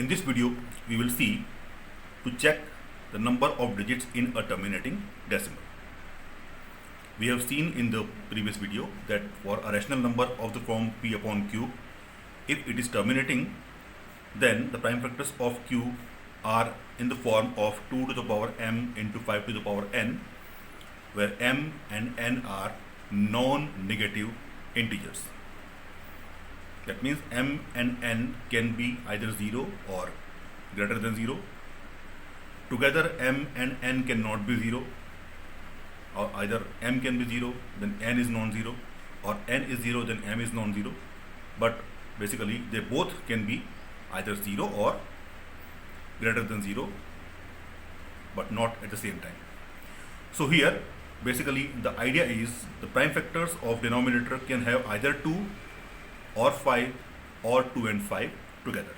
In this video, we will see to check the number of digits in a terminating decimal. We have seen in the previous video that for a rational number of the form p upon q, if it is terminating, then the prime factors of q are in the form of 2 to the power m into 5 to the power n, where m and n are non-negative integers. That means m and n can be either 0 or greater than 0. Together m and n cannot be 0, or either m can be 0 then n is non-zero, or n is 0 then m is non-zero, but basically they both can be either 0 or greater than 0, but not at the same time. So here basically the idea is the prime factors of denominator can have either 2 or 5 or 2 and 5 together.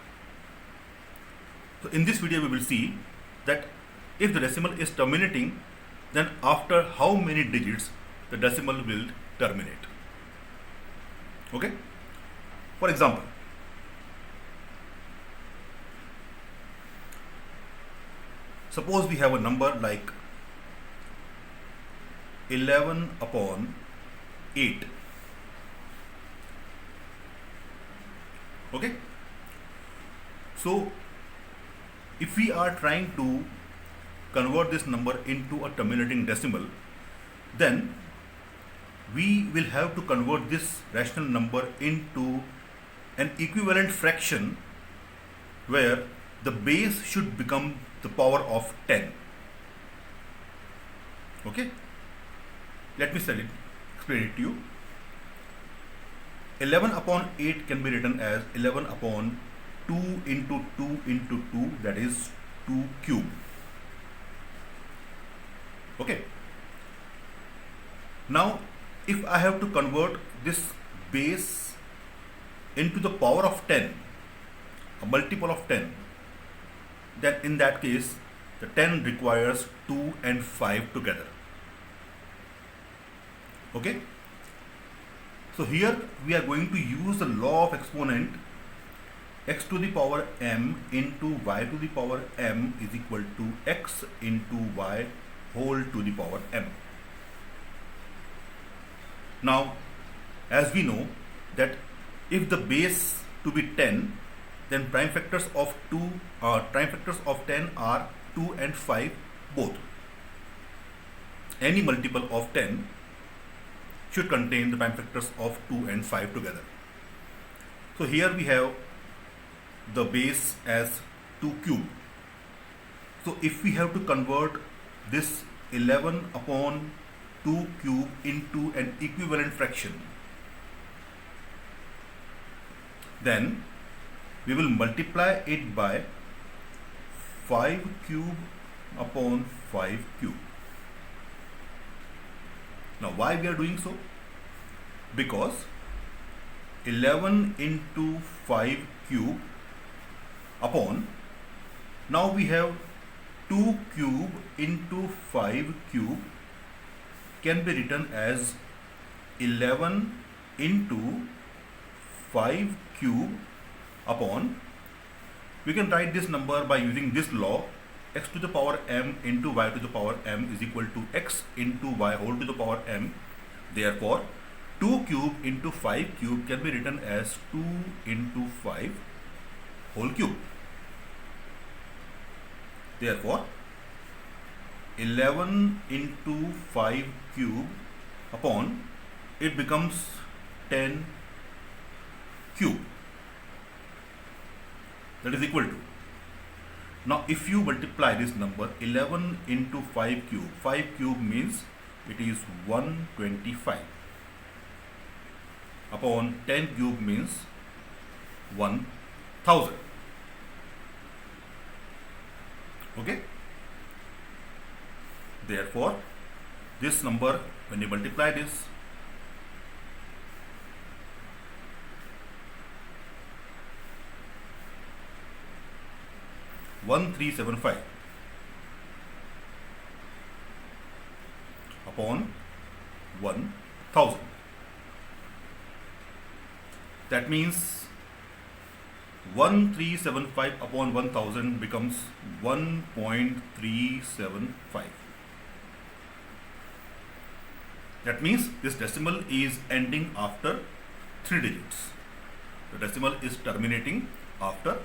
So in this video we will see that if the decimal is terminating, then after how many digits the decimal will terminate. Okay? For example, suppose we have a number like 11 upon 8. Okay? So if we are trying to convert this number into a terminating decimal, then we will have to convert this rational number into an equivalent fraction where the base should become the power of 10. Okay? Let me explain it to you. 11 upon 8 can be written as 11 upon 2 into 2 into 2, that is 2 cube. Okay. Now, if I have to convert this base into the power of 10, a multiple of 10, then in that case, the 10 requires 2 and 5 together. Okay. So here we are going to use the law of exponent. X to the power m into y to the power m is equal to x into y whole to the power m. Now, as we know that if the base to be 10, then prime factors of 10 are 2 and 5 both. Any multiple of 10 should contain the prime factors of 2 and 5 together. So here we have the base as 2 cube. So if we have to convert this 11 upon 2 cube into an equivalent fraction, then we will multiply it by 5 cube upon 5 cube. Now why we are doing so? Because 11 into 5 cube upon, now we have 2 cube into 5 cube can be written as 11 into 5 cube upon, we can write this number by using this law, x to the power m into y to the power m is equal to x into y whole to the power m. Therefore 2 cube into 5 cube can be written as 2 into 5 whole cube. Therefore 11 into 5 cube upon, it becomes 10 cube, that is equal to, now if you multiply this number 11 into 5 cube means it is 125 upon 10 cube means 1000. Okay. Therefore this number, when you multiply this, one 375 upon 1000. That means 1375 upon 1000 becomes 1.375. That means this decimal is ending after 3 digits. The decimal is terminating after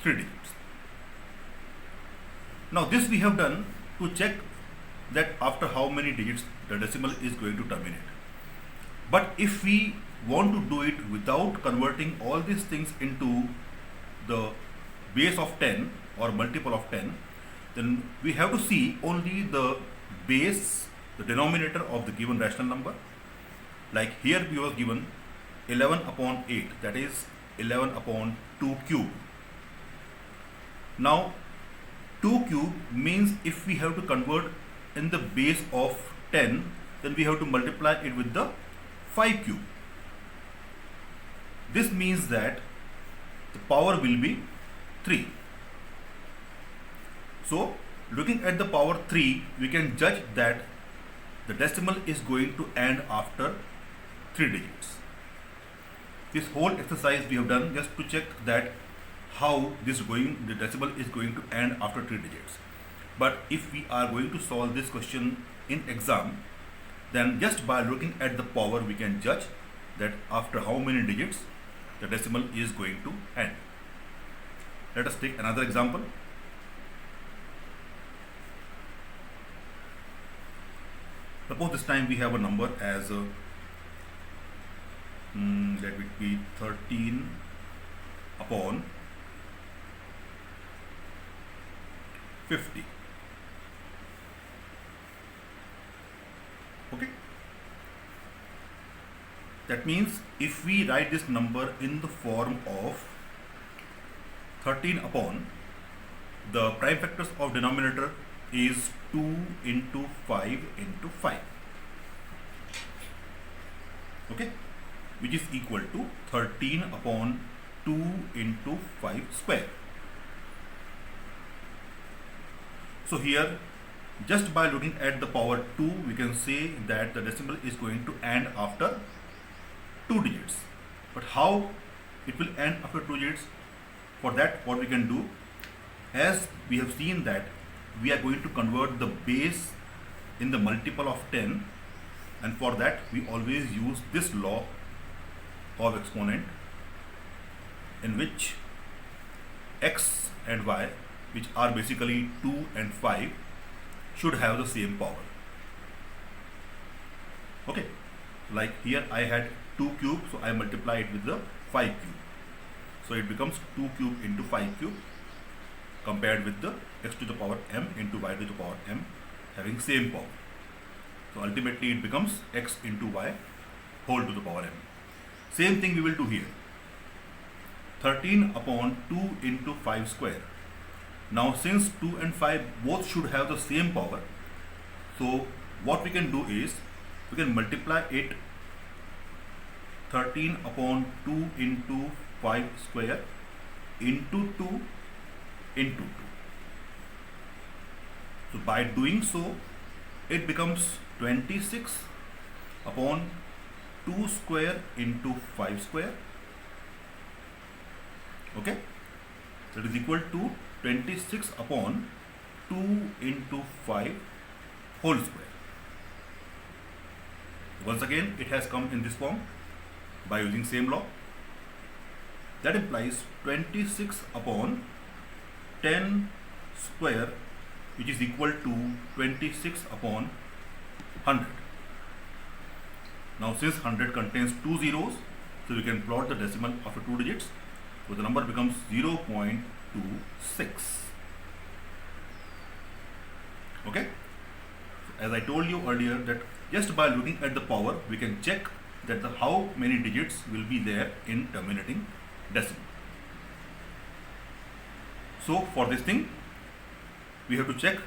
3 digits. Now this we have done to check that after how many digits the decimal is going to terminate. But if we want to do it without converting all these things into the base of 10 or multiple of 10, then we have to see only the base, the denominator of the given rational number. Like here we was given 11 upon 8, that is 11 upon 2 cube. Now 2 cube means if we have to convert in the base of 10, then we have to multiply it with the 5 cube. This means that the power will be 3. So looking at the power 3, we can judge that the decimal is going to end after 3 digits. This whole exercise we have done just to check that how the decimal is going to end after 3 digits. But if we are going to solve this question in exam, then just by looking at the power we can judge that after how many digits the decimal is going to end. Let us take another example. Suppose this time we have a number as let it be 13 upon 50. Okay. That means if we write this number in the form of 13 upon, the prime factors of denominator is 2 into 5 into 5. Okay, which is equal to 13 upon 2 into 5 square. So here, just by looking at the power 2, we can say that the decimal is going to end after 2 digits. But how it will end after 2 digits? For that, what we can do, as we have seen that we are going to convert the base in the multiple of 10, and for that we always use this law of exponent, in which x and y, which are basically 2 and 5, should have the same power. Okay, like here I had 2 cube, so I multiply it with the 5 cube. So it becomes 2 cube into 5 cube compared with the x to the power m into y to the power m having same power. So ultimately it becomes x into y whole to the power m. Same thing we will do here. 13 upon 2 into 5 square. Now since 2 and 5 both should have the same power, so what we can do is we can multiply it 13 upon 2 into 5 square into 2 into 2. So by doing so, it becomes 26 upon 2 square into 5 square. Okay, that is equal to 26 upon 2 into 5 whole square. Once again, it has come in this form by using same law. That implies 26 upon 10 square, which is equal to 26 upon 100. Now since 100 contains 2 zeros, so we can plot the decimal after 2 digits. So the number becomes 0.26. Okay. So as I told you earlier that just by looking at the power, we can check that how many digits will be there in terminating decimal. So for this thing, we have to check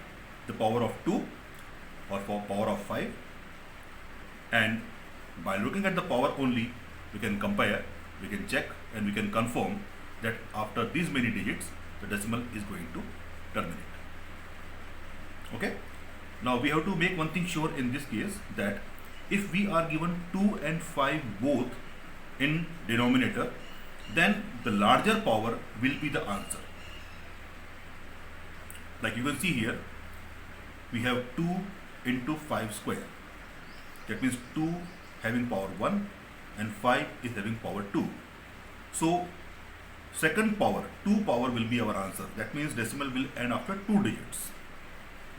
the power of 2 or for power of 5, and by looking at the power only, we can compare, we can check, and we can confirm that after these many digits, the decimal is going to terminate. Okay. Now we have to make one thing sure in this case, that if we are given 2 and 5 both in denominator, then the larger power will be the answer. Like you can see here, we have 2 into 5 square. That means 2 having power 1 and 5 is having power 2. So second power, 2 power will be our answer. That means decimal will end after 2 digits.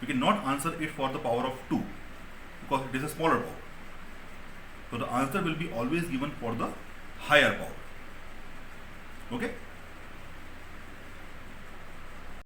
We cannot answer it for the power of 2 because it is a smaller power. So the answer will be always given for the higher power. Okay.